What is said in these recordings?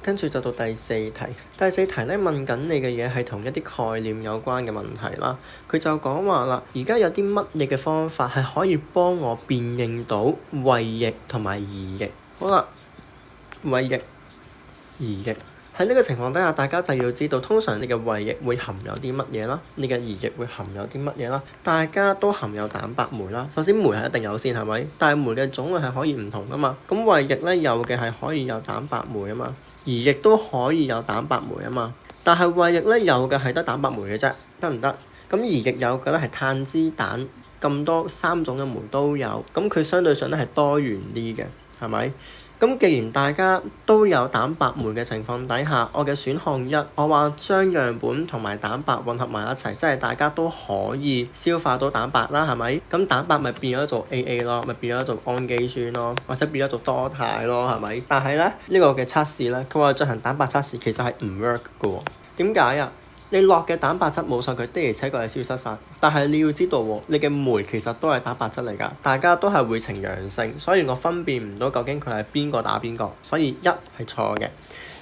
跟住就到第四題。第四題咧問緊你嘅嘢係同一啲概念有關嘅問題啦。佢就講話啦，而家有啲乜嘢嘅方法係可以幫我辨認到胃液同埋胰液。好啦，胃液、胰液。喺呢個情況底下，大家就要知道，通常你嘅胃液會含有啲乜嘢啦，你嘅胰液會含有啲乜嘢啦。大家都含有蛋白酶啦。首先酶係一定有先係咪？但係酶嘅種類係可以唔同噶嘛。咁胃液咧有嘅係可以有蛋白酶啊嘛，胰液都可以有蛋白酶啊嘛。但係胃液咧有嘅係得蛋白酶嘅啫，得唔得？咁胰液有嘅咧係碳、脂、蛋，咁多3種嘅酶都有，咁佢相對上咧係多元啲嘅，係咪？咁既然大家都有蛋白酶嘅情況底下，我嘅選項1，我話將樣本同埋蛋白混合埋一齊，即係大家都可以消化到蛋白啦，係咪？咁蛋白咪變咗做 AA 咯，咪變咗做氨基酸咯，或者變咗做多肽咯，係咪？但係咧呢個嘅測試咧，佢話進行蛋白測試其實係唔 work 嘅喎。點解啊？你落嘅蛋白質冇錯，佢的而且確係消失晒，但係你要知道喎，你嘅酶其實都係蛋白質嚟㗎，大家都係會呈陽性，所以我分辨唔到究竟佢係邊個打邊個，所以1係錯嘅。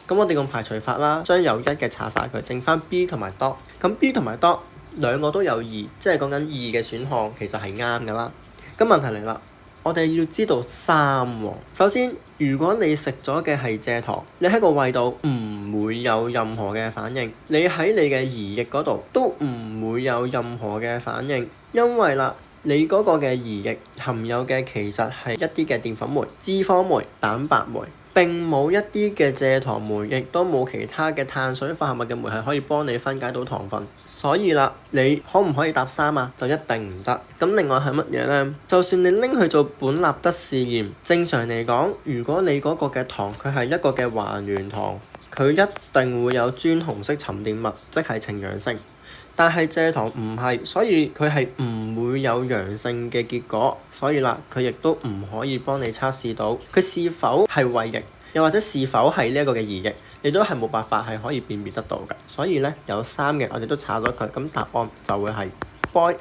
咁我哋用排除法啦，將有1嘅查晒佢，剩翻 B 同埋 D。咁 B 同埋 D 兩個都有2，即係講緊2嘅選項其實係啱㗎啦。咁問題嚟啦。我哋要知道3喎。首先，如果你食咗嘅係蔗糖，你喺個胃度唔會有任何嘅反應，你喺你嘅胰液嗰度都唔會有任何嘅反應，因為啦，你嗰個嘅胰液含有嘅其實係一啲嘅澱粉酶、脂肪酶、蛋白酶。並冇一啲嘅蔗糖酶，亦都冇其他嘅碳水化合物嘅酶係可以幫你分解到糖分。所以啦，你可唔可以答3啊？就一定唔得。咁另外係乜嘢呢？就算你拎去做本納德試驗，正常嚟講，如果你嗰個嘅糖佢係一個嘅還原糖，佢一定會有磚紅色沉澱物，即係呈陽性。但係蔗糖唔係，所以佢係唔會有陽性嘅結果，所以啦，佢亦都唔可以幫你測試到佢是否係胃液，又或者是否係呢一個嘅胰液，你都係冇辦法係可以辨別得到㗎。所以咧有3嘅，我哋都查咗佢，咁答案就會係 boy。